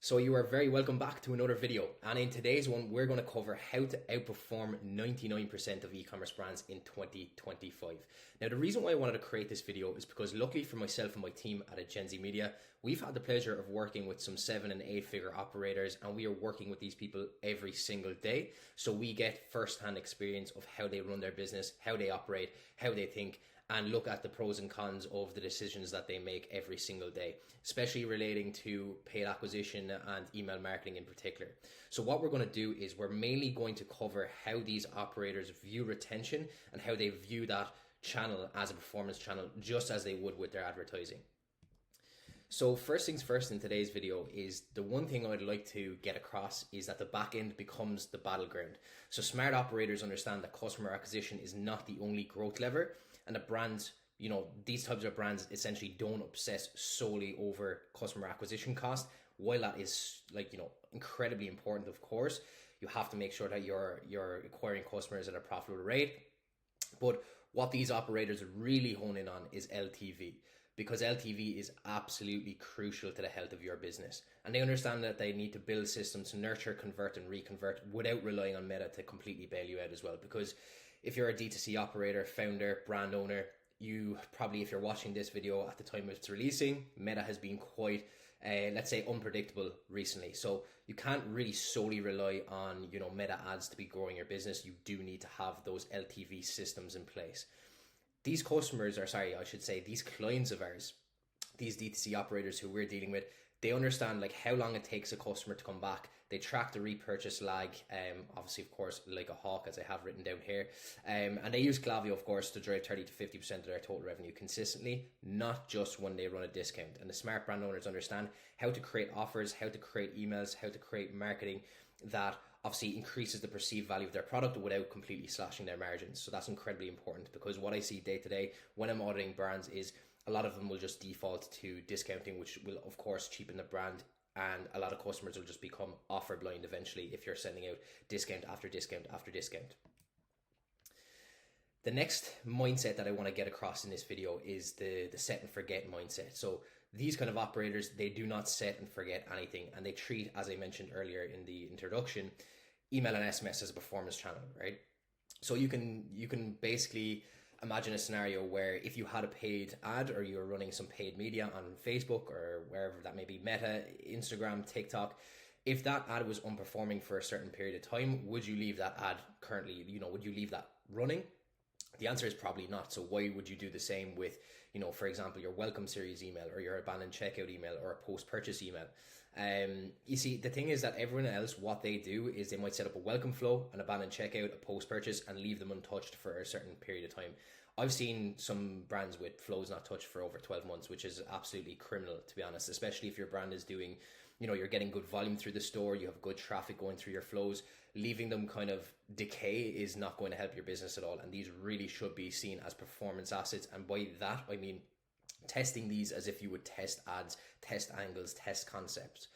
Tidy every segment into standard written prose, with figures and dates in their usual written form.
So you are very welcome back to another video, and in today's one we're going to cover how to outperform 99% of e-commerce brands in 2025. Now the reason why I wanted to create this video is because luckily for myself and my team at Gen Z Media, we've had the pleasure of working with some 7 and 8 figure operators, and we are working with these people every single day. So we get first-hand experience of how they run their business, how they operate, how they think, and look at the pros and cons of the decisions that they make every single day, especially relating to paid acquisition and email marketing in particular. So what we're going to do is we're mainly going to cover how these operators view retention and how they view that channel as a performance channel, just as they would with their advertising. So first things first in today's video is the one thing I'd like to get across is that the backend becomes the battleground. So smart operators understand that customer acquisition is not the only growth lever, and the brands, these types of brands essentially don't obsess solely over customer acquisition cost. While that is incredibly important, of course, you have to make sure that you're acquiring customers at a profitable rate. But what these operators really hone in on is LTV, because LTV is absolutely crucial to the health of your business. And they understand that they need to build systems to nurture, convert, and reconvert without relying on Meta to completely bail you out as well. Because if you're a D2C operator, founder, brand owner, you probably, if you're watching this video at the time it's releasing, Meta has been quite, let's say, unpredictable recently. So you can't really solely rely on, Meta ads to be growing your business. You do need to have those LTV systems in place. These these clients of ours, these D2C operators who we're dealing with, they understand how long it takes a customer to come back. They track the repurchase lag, obviously, of course, like a hawk, as I have written down here. And they use Klaviyo, of course, to drive 30 to 50% of their total revenue consistently, not just when they run a discount. And the smart brand owners understand how to create offers, how to create emails, how to create marketing that obviously increases the perceived value of their product without completely slashing their margins. So that's incredibly important, because what I see day to day when I'm auditing brands is a lot of them will just default to discounting, which will of course cheapen the brand, and a lot of customers will just become offer blind eventually if you're sending out discount after discount after discount. The next mindset that I want to get across in this video is the set and forget mindset. So these kind of operators, they do not set and forget anything, and they treat, as I mentioned earlier in the introduction, email and SMS as a performance channel, right? So you can basically imagine a scenario where if you had a paid ad, or you're running some paid media on Facebook or wherever that may be, Meta, Instagram, TikTok, if that ad was unperforming for a certain period of time, would you leave that ad currently, would you leave that running? The answer is probably not. So why would you do the same with, for example, your welcome series email or your abandoned checkout email or a post-purchase email? You see, the thing is that everyone else, what they do is they might set up a welcome flow, an abandoned checkout, a post-purchase, and leave them untouched for a certain period of time. I've seen some brands with flows not touched for over 12 months, which is absolutely criminal, to be honest, especially if your brand is doing, you're getting good volume through the store, you have good traffic going through your flows. Leaving them kind of decay is not going to help your business at all. And these really should be seen as performance assets. And by that, I mean testing these as if you would test ads, test angles, test concepts.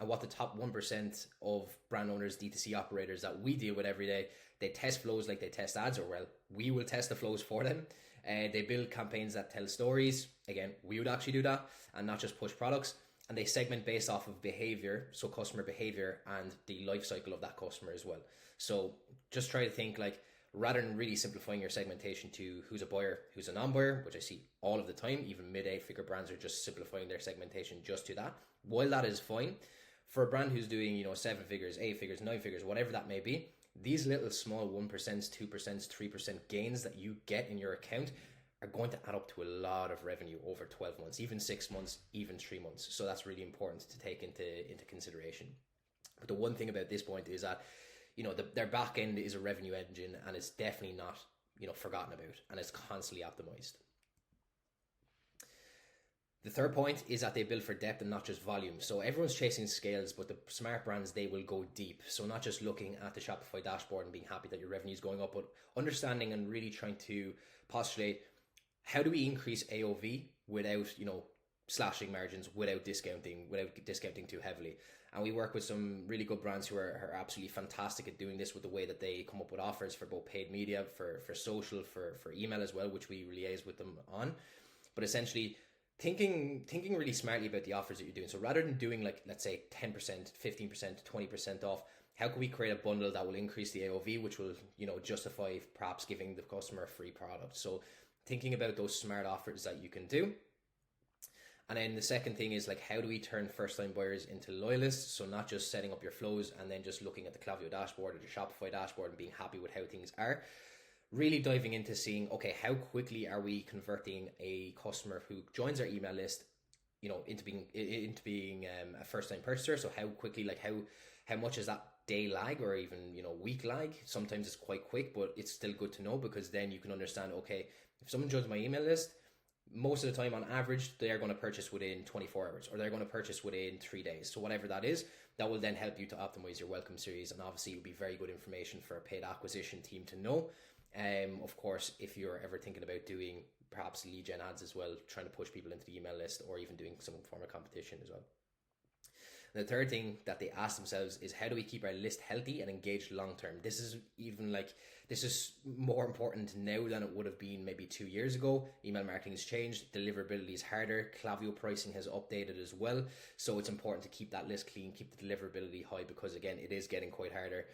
And what the top 1% of brand owners, D2C operators that we deal with every day, they test flows like they test ads, or well, we will test the flows for them. They build campaigns that tell stories. Again, we would actually do that and not just push products. And they segment based off of behavior, so customer behavior and the life cycle of that customer as well. So just try to think rather than really simplifying your segmentation to who's a buyer, who's a non-buyer, which I see all of the time, even mid-8 figure brands are just simplifying their segmentation just to that. While that is fine, for a brand who's doing 7 figures, 8 figures, 9 figures, whatever that may be, these little small 1%, 2%, 3% gains that you get in your account are going to add up to a lot of revenue over 12 months, even 6 months, even 3 months. So that's really important to take into consideration. But the one thing about this point is that, their back end is a revenue engine, and it's definitely not, forgotten about, and it's constantly optimized. The third point is that they build for depth and not just volume. So everyone's chasing scales, but the smart brands, they will go deep. So not just looking at the Shopify dashboard and being happy that your revenue is going up, but understanding and really trying to postulate, how do we increase AOV without, slashing margins, without discounting too heavily? And we work with some really good brands who are absolutely fantastic at doing this with the way that they come up with offers for both paid media, for social, for email as well, which we liaise with them on. But essentially, thinking really smartly about the offers that you're doing. So rather than doing like, let's say 10%, 15%, 20% off, how can we create a bundle that will increase the AOV, which will, justify perhaps giving the customer a free product? So thinking about those smart offers that you can do. And then the second thing is like, how do we turn first-time buyers into loyalists? So not just setting up your flows and then just looking at the Klaviyo dashboard or the Shopify dashboard and being happy with how things are. Really diving into seeing, okay, how quickly are we converting a customer who joins our email list, into being a first-time purchaser? So how quickly, like how much is that day lag or even week lag? Sometimes it's quite quick, but it's still good to know, because then you can understand, okay, if someone joins my email list, most of the time on average they are going to purchase within 24 hours, or they're going to purchase within 3 days. So whatever that is, that will then help you to optimize your welcome series, and obviously it will be very good information for a paid acquisition team to know. Of course, if you're ever thinking about doing perhaps lead gen ads as well, trying to push people into the email list, or even doing some form of competition as well. And the third thing that they ask themselves is, how do we keep our list healthy and engaged long term? This is more important now than it would have been maybe 2 years ago. Email marketing has changed, deliverability is harder, Klaviyo pricing has updated as well. So it's important to keep that list clean, keep the deliverability high, because again, it is getting quite harder.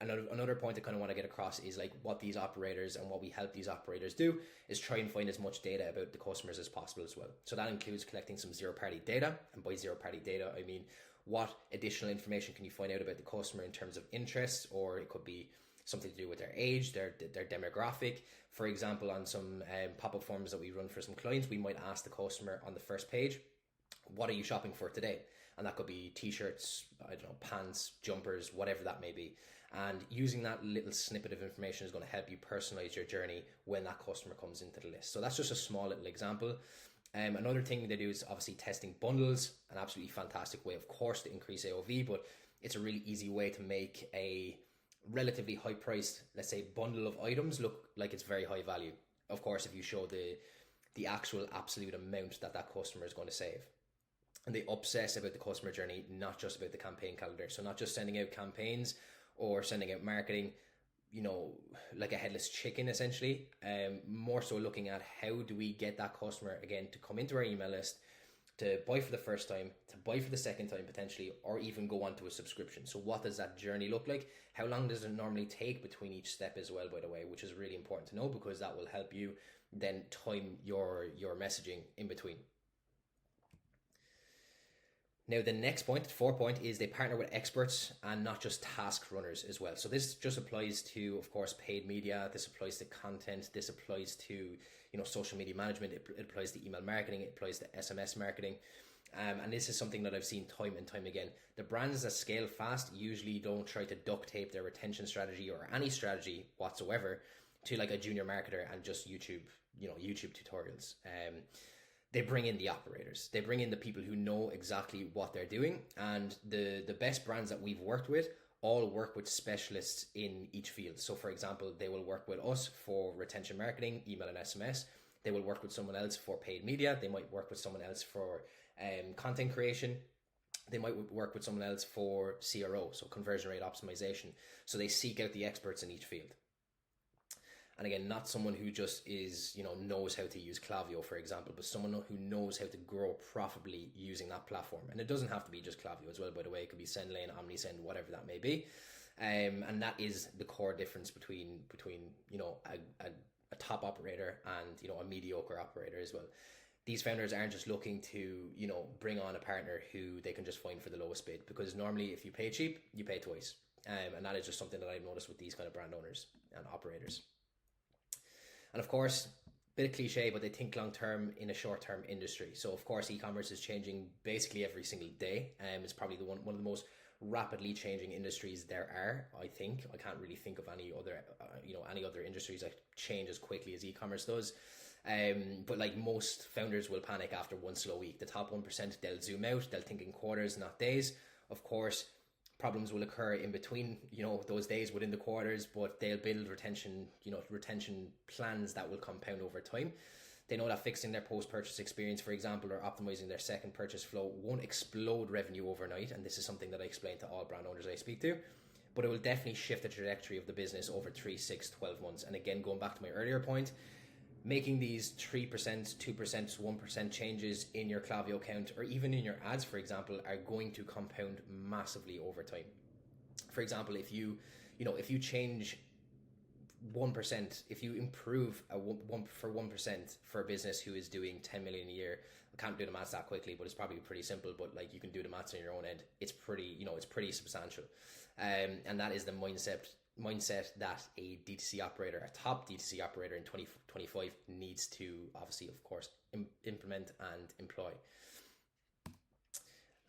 Another point I kind of want to get across is like what these operators and what we help these operators do is try and find as much data about the customers as possible as well. So that includes collecting some zero-party data, and by zero-party data, I mean what additional information can you find out about the customer in terms of interests, or it could be something to do with their age, their demographic. For example, on some pop-up forms that we run for some clients, we might ask the customer on the first page, what are you shopping for today? And that could be t-shirts, pants, jumpers, whatever that may be. And using that little snippet of information is going to help you personalize your journey when that customer comes into the list. So that's just a small little example. Another thing they do is obviously testing bundles, an absolutely fantastic way, of course, to increase AOV, but it's a really easy way to make a relatively high priced, let's say, bundle of items look like it's very high value. Of course, if you show the actual absolute amount that customer is going to save. And they obsess about the customer journey, not just about the campaign calendar. So not just sending out campaigns or sending out marketing, like a headless chicken essentially. More so looking at how do we get that customer again to come into our email list, to buy for the first time, to buy for the second time potentially, or even go on to a subscription. So what does that journey look like? How long does it normally take between each step as well, by the way, which is really important to know, because that will help you then time your messaging in between. Now, the next point, 4th point, is they partner with experts and not just task runners as well. So this just applies to, of course, paid media. This applies to content. This applies to, social media management. It applies to email marketing. It applies to SMS marketing. And this is something that I've seen time and time again. The brands that scale fast usually don't try to duct tape their retention strategy or any strategy whatsoever to like a junior marketer and just YouTube tutorials. They bring in the operators. They bring in the people who know exactly what they're doing. And the best brands that we've worked with all work with specialists in each field. So for example, they will work with us for retention marketing, email and SMS. They will work with someone else for paid media. They might work with someone else for content creation. They might work with someone else for CRO, so conversion rate optimization. So they seek out the experts in each field. And again, not someone who just knows how to use Klaviyo, for example, but someone who knows how to grow profitably using that platform. And it doesn't have to be just Klaviyo as well, by the way. It could be SendLane, OmniSend, whatever that may be. And that is the core difference between a top operator and a mediocre operator as well. These founders aren't just looking to bring on a partner who they can just find for the lowest bid, because normally if you pay cheap, you pay twice. And that is just something that I've noticed with these kind of brand owners and operators. And of course, bit of cliche, but they think long term in a short term industry. So of course, e-commerce is changing basically every single day. It's probably one of the most rapidly changing industries there are. I think I can't really think of any other industries that change as quickly as e-commerce does. But like most founders will panic after one slow week. The top 1%, they'll zoom out. They'll think in quarters, not days. Of course, problems will occur in between, those days within the quarters, but they'll build retention plans that will compound over time. They know that fixing their post-purchase experience, for example, or optimizing their second purchase flow won't explode revenue overnight. And this is something that I explain to all brand owners I speak to, but it will definitely shift the trajectory of the business over 3, 6, 12 months. And again, going back to my earlier point, making these 3%, 2%, 1% changes in your Klaviyo account or even in your ads, for example, are going to compound massively over time. For example, if you change 1%, if you improve for 1% for a business who is doing 10 million a year, I can't do the maths that quickly, but it's probably pretty simple, but like you can do the maths on your own end. It's pretty, it's pretty substantial. And that is the mindset that a D2C operator, a top D2C operator in 2025 needs to obviously, of course, implement and employ.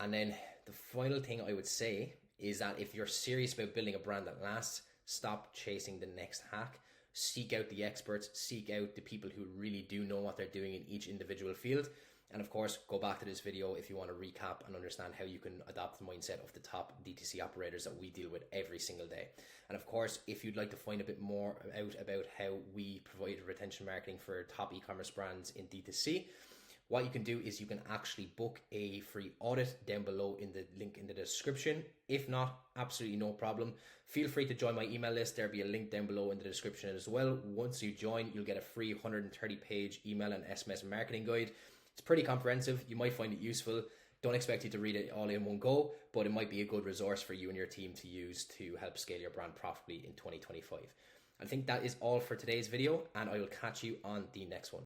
And then the final thing I would say is that if you're serious about building a brand that lasts, stop chasing the next hack. Seek out the experts, seek out the people who really do know what they're doing in each individual field. And of course, go back to this video if you want to recap and understand how you can adopt the mindset of the top D2C operators that we deal with every single day. And of course, if you'd like to find a bit more out about how we provide retention marketing for top e-commerce brands in D2C, what you can do is you can actually book a free audit down below in the link in the description. If not, absolutely no problem. Feel free to join my email list. There'll be a link down below in the description as well. Once you join, you'll get a free 130-page email and SMS marketing guide. It's pretty comprehensive. You might find it useful. Don't expect you to read it all in one go, but it might be a good resource for you and your team to use to help scale your brand profitably in 2025. I think that is all for today's video, and I will catch you on the next one.